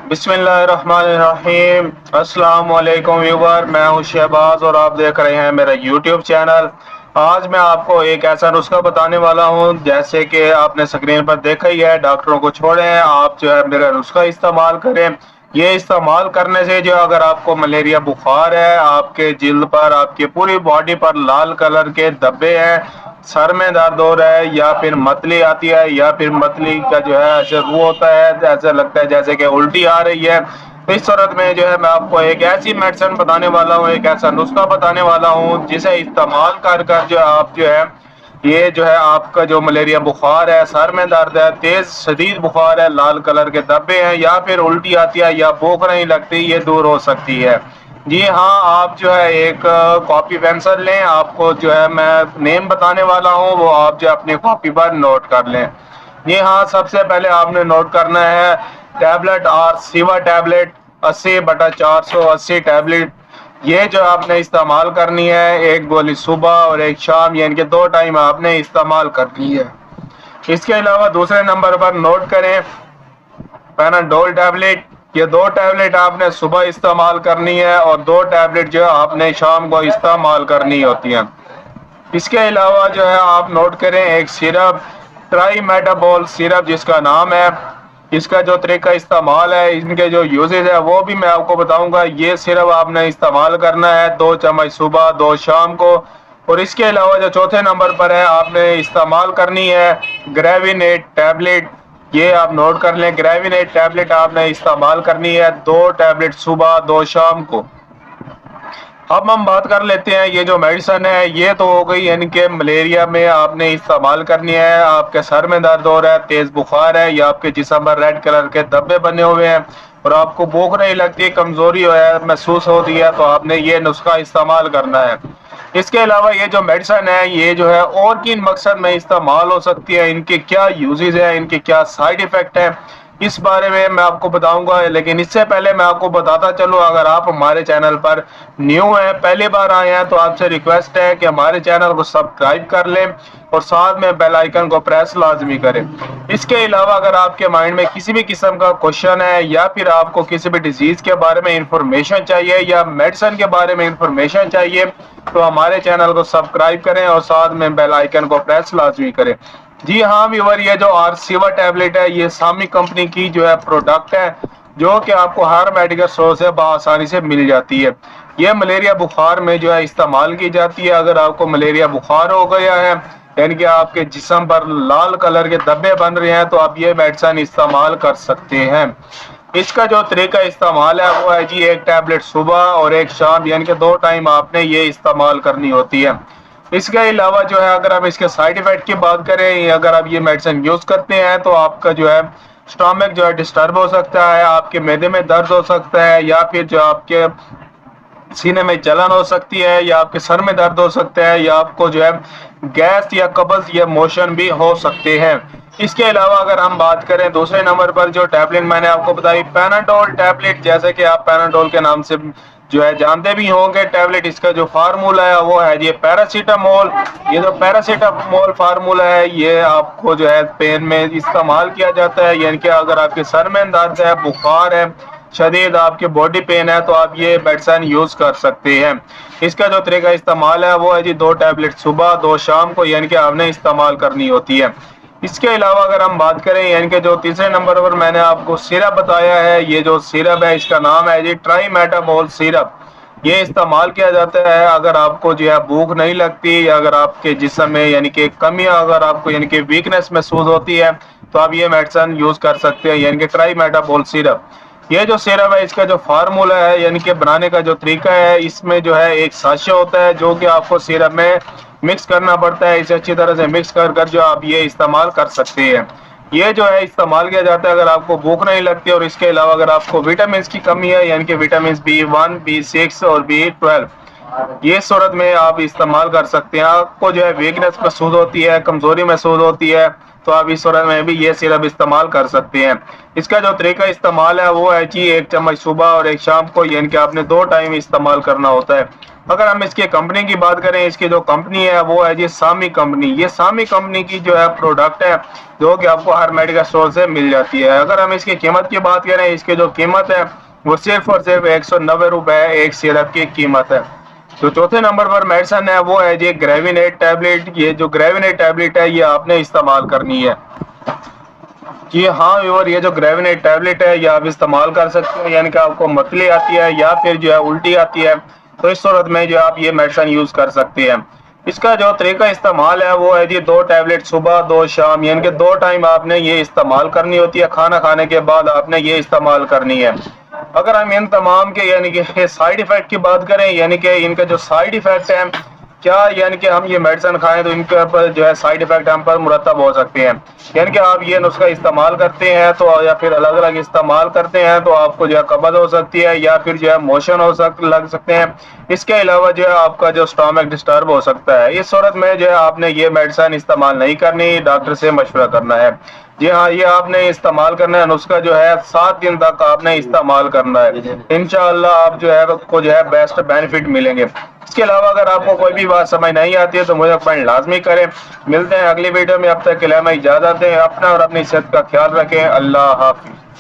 बिस्मिल्लाहिर्रहमानिर्रहीम। अस्सलाम वालेकुम व्यूवर, मैं हूं शहबाज और आप देख रहे हैं मेरा यूट्यूब चैनल। आज मैं आपको एक ऐसा नुस्खा बताने वाला हूं, जैसे कि आपने स्क्रीन पर देखा ही है। डॉक्टरों को छोड़ें, आप जो है मेरा नुस्खा इस्तेमाल करें। ये इस्तेमाल करने से जो अगर आपको मलेरिया बुखार है, आपके जिल्द पर, आपकी पूरी बॉडी पर लाल कलर के धब्बे हैं, सर में दर्द हो रहा है, या फिर मतली आती है, या फिर मतली का जो है ऐसे वो होता है, ऐसा लगता है जैसे कि उल्टी आ रही है, तो इस सूरत में जो है मैं आपको एक ऐसी मेडिसिन बताने वाला हूँ, एक ऐसा नुस्खा बताने वाला हूँ, जिसे इस्तेमाल कर कर जो आप जो है ये जो है आपका जो मलेरिया बुखार है, सर में दर्द है, तेज शदीद बुखार है, लाल कलर के धब्बे हैं, या फिर उल्टी आती है, या भूख नहीं लगती, ये दूर हो सकती है। जी हाँ, आप जो है एक कॉपी पेंसिल लें। आपको जो है मैं नेम बताने वाला हूँ, वो आप जो अपनी कॉपी पर नोट कर लें। जी हाँ, सबसे पहले आपने नोट करना है टैबलेट और सिवा टैबलेट 80/480 टैबलेट। ये जो आपने इस्तेमाल करनी है, एक गोली सुबह और एक शाम, यानी कि 2 टाइम आपने इस्तेमाल करनी है। इसके अलावा दूसरे नंबर पर नोट करें पैनाडोल टैबलेट। ये 2 टैबलेट आपने सुबह इस्तेमाल करनी है और 2 टैबलेट जो है आपने शाम को इस्तेमाल करनी होती हैं। इसके अलावा जो है आप नोट करें एक सिरप, ट्राईमेटाबोल सिरप जिसका नाम है। इसका जो तरीका इस्तेमाल है, इनके जो यूजेज है, वो भी मैं आपको बताऊंगा। ये सिरप आपने इस्तेमाल करना है 2 चम्मच सुबह, 2 शाम को। और इसके अलावा जो चौथे नंबर पर है, आपने इस्तेमाल करनी है ग्रेविनेट टैबलेट। ये आप नोट कर लें, ग्रेविनेट टैबलेट आपने इस्तेमाल करनी है 2 टैबलेट सुबह, 2 शाम को। अब हम बात कर लेते हैं, ये जो मेडिसिन है ये तो हो गई यानी कि मलेरिया में आपने इस्तेमाल करनी है। आपके सर में दर्द हो रहा है, तेज बुखार है, या आपके जिस्म पर रेड कलर के धब्बे बने हुए हैं और आपको भूख नहीं लगती, कमजोरी महसूस होती है, तो आपने ये नुस्खा इस्तेमाल करना है। इसके अलावा ये जो मेडिसिन है, ये जो है और किन मकसद में इस्तेमाल हो सकती है, इनके क्या यूजेज है, इनके क्या साइड इफेक्ट है, इस बारे में मैं आपको बताऊंगा। लेकिन इससे पहले मैं आपको बताता चलूं, अगर आप हमारे चैनल पर न्यू हैं, पहली बार आए हैं, तो आपसे रिक्वेस्ट है कि हमारे चैनल को सब्सक्राइब कर लें और साथ में बेल आइकन को प्रेस लाजमी करें। इसके अलावा अगर आपके माइंड में किसी भी किस्म का क्वेश्चन है, या फिर आपको किसी भी डिजीज के बारे में इंफॉर्मेशन चाहिए, या मेडिसिन के बारे में इंफॉर्मेशन चाहिए, तो हमारे चैनल को सब्सक्राइब करें और साथ में बेल आइकन को प्रेस लाजमी करें। जी हाँ व्यूअर, ये जो आरसीवा टैबलेट है, ये सामी कंपनी की जो है प्रोडक्ट है, जो कि आपको हर मेडिकल स्टोर से आसानी से मिल जाती है। ये मलेरिया बुखार में जो है इस्तेमाल की जाती है। अगर आपको मलेरिया बुखार हो गया है, यानी कि आपके जिस्म पर लाल कलर के धब्बे बन रहे हैं, तो आप ये मेडिसिन इस्तेमाल कर सकते हैं। इसका जो तरीका इस्तेमाल है वो है जी, एक टैबलेट सुबह और एक शाम, यानी कि 2 टाइम आपने ये इस्तेमाल करनी होती है। इसके अलावा जो है अगर हम इसके साइड इफेक्ट की बात करें, अगर आप ये मेडिसिन यूज करते हैं, तो आपका जो है स्टमक जो है डिस्टर्ब हो सकता है, आपके मैदे में दर्द हो सकता है, या फिर जो आपके सीने में जलन हो सकती है, या आपके सर में दर्द हो सकता है, या आपको जो है गैस या कब्ज या मोशन भी हो सकते हैं। इसके अलावा अगर हम बात करें दूसरे नंबर पर, जो टैबलेट मैंने आपको बताई पैनाडोल टैबलेट, जैसे कि आप पैनाडोल के नाम से जो है जानते भी होंगे टैबलेट, इसका जो फार्मूला है वो है ये पैरासीटामोल। ये जो पैरासीटामोल फार्मूला है, ये आपको जो है पेन में इस्तेमाल किया जाता है, यानी कि अगर आपके सर में दर्द है, बुखार है, शदीद आपके बॉडी पेन है, तो आप ये मेडिसिन यूज कर सकते हैं। इसका जो तरीका इस्तेमाल है वो है जी, 2 टैबलेट सुबह, 2 शाम को, यानी कि आपने इस्तेमाल करनी होती है। इसके अलावा अगर हम बात करें, यानी कि जो तीसरे नंबर पर मैंने आपको सिरप बताया है, ये जो सिरप है इसका नाम है जी ट्राईमेटाबोल सिरप। ये इस्तेमाल किया जाता है अगर आपको जो है भूख नहीं लगती, या अगर आपके जिस्म में यानी कि कमी, अगर आपको यानी कि वीकनेस महसूस होती है, तो आप ये मेडिसिन यूज कर सकते हैं, यानी कि ट्राईमेटाबोल सिरप। ये जो सिरप है, इसका जो फार्मूला है, यानी कि बनाने का जो तरीका है, इसमें जो है एक साशा होता है, जो कि आपको सिरप में मिक्स करना पड़ता है। इसे अच्छी तरह से मिक्स कर कर जो आप ये इस्तेमाल कर सकते हैं। ये जो है इस्तेमाल किया जाता है अगर आपको भूख नहीं लगती, और इसके अलावा अगर आपको विटामिन की कमी है, यानी कि विटामिन B1, B6 और B12, یہ صورت میں آپ استعمال کر سکتے ہیں. آپ کو جو ہے ویکنس محسوس ہوتی ہے، کمزوری محسوس ہوتی ہے، تو آپ اس صورت میں بھی یہ سیرپ استعمال کر سکتے ہیں. اس کا جو طریقہ استعمال ہے وہ ہے جی 1 چمچ صبح اور 1 شام کو، یعنی کہ آپ نے 2 ٹائم استعمال کرنا ہوتا ہے. اگر ہم اس کی کمپنی کی بات کریں، اس کی جو کمپنی ہے وہ ہے جی سامی کمپنی. یہ سامی کمپنی کی جو ہے پروڈکٹ ہے جو کہ آپ کو ہر میڈیکل اسٹور سے مل جاتی ہے. اگر ہم اس کی قیمت کی بات کریں، اس کی جو قیمت ہے وہ صرف اور صرف 190 روپے ایک سیرپ کی قیمت ہے. جو چوتھے نمبر پر میڈیسن ہے وہ ہے جی گریوینیٹ ٹیبلٹ. یہ جو گریوینیٹ ٹیبلٹ ہے یہ آپ نے استعمال کرنی ہے. جی ہاں ویور، یہ جو گریوینیٹ ٹیبلٹ ہے یہ آپ استعمال کر سکتے ہیں، یعنی کہ آپ کو متلی آتی ہے یا پھر جو ہے الٹی آتی ہے تو اس صورت میں جو آپ یہ میڈیسن یوز کر سکتے ہیں. اس کا جو طریقہ استعمال ہے وہ ہے جی 2 ٹیبلٹ صبح 2 شام، یعنی کہ 2 ٹائم آپ نے یہ استعمال کرنی ہوتی ہے. کھانا کھانے کے بعد آپ نے یہ استعمال کرنی ہے. اگر ہم ان تمام کے یعنی کہ سائیڈ ایفیکٹ کی بات کریں، یعنی کہ ان کا جو سائیڈ ایفیکٹ ہے کیا، یعنی کہ ہم یہ میڈیسن کھائیں تو ان کے اوپر جو ہے سائیڈ ایفیکٹ ہم پر مرتب ہو سکتے ہیں. یعنی کہ آپ یہ نسخہ استعمال کرتے ہیں تو یا پھر الگ الگ استعمال کرتے ہیں تو آپ کو جو ہے قبض ہو سکتی ہے یا پھر جو ہے موشن لگ سکتے ہیں. اس کے علاوہ جو ہے آپ کا جو اسٹامک ڈسٹرب ہو سکتا ہے. اس صورت میں جو ہے آپ نے یہ میڈیسن استعمال نہیں کرنی، ڈاکٹر سے مشورہ کرنا ہے. جی ہاں، یہ آپ نے استعمال کرنا ہے. نسخہ جو ہے 7 دن تک آپ نے استعمال کرنا ہے. انشاءاللہ آپ جو ہے کو جو ہے بیسٹ بینیفٹ ملیں گے. اس کے علاوہ اگر آپ کو کوئی بھی بات سمجھ نہیں آتی ہے تو مجھے کمنٹ لازمی کریں. ملتے ہیں اگلی ویڈیو میں، اب تک کے لیے ہمیں اجازت دیں. اپنا اور اپنی صحت کا خیال رکھیں. اللہ حافظ.